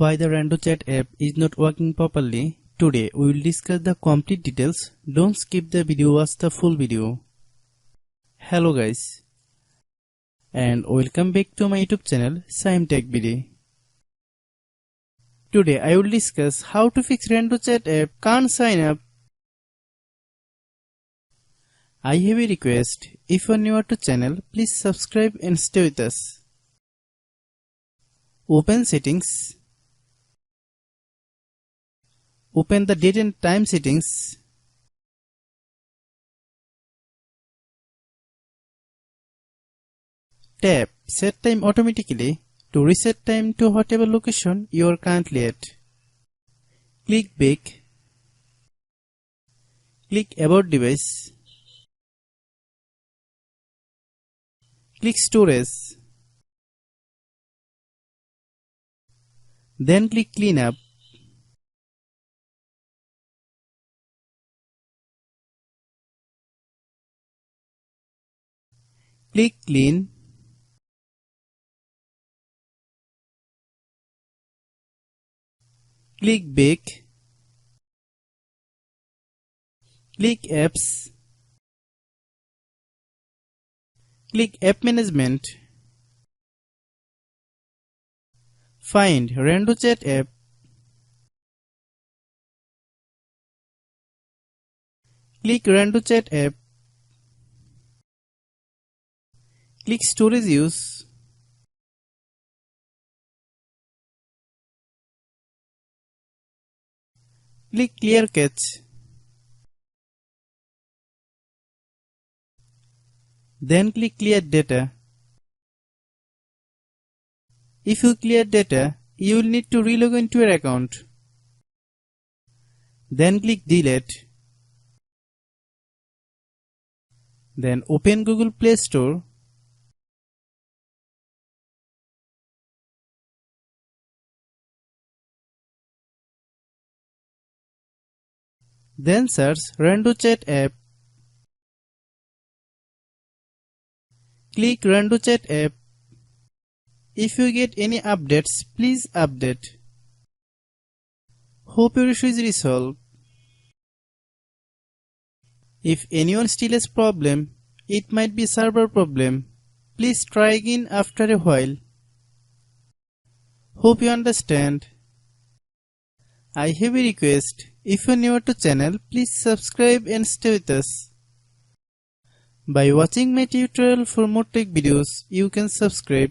Why the RandoChat app is not working properly. Today we will discuss the complete details. Don't skip the video, watch the full video. Hello guys, and welcome back to my YouTube channel Shaem Tech Video. Today I will discuss how to fix RandoChat app can't sign up. I have a request. If you are new to channel, please subscribe and stay with us. Open settings. Open the date and time settings. Tap Set Time Automatically to reset time to whatever location you are currently at. Click Back. Click About Device. Click Storage. Then click Cleanup. Click Clean. Click Back. Click Apps. Click App Management. Find RandoChat app. Click RandoChat app. Click Storage Use. Click Clear Cache. Then click Clear Data. If you clear data, you will need to relog into your account. Then click Delete. Then open Google Play Store. Then search RandoChat app. Click RandoChat app. If you get any updates, please update. Hope your issue is resolved. If anyone still has problem, it might be server problem. Please try again after a while. Hope you understand. I have a request. If you are new to channel, please subscribe and stay with us. By watching my tutorial for more tech videos, you can subscribe.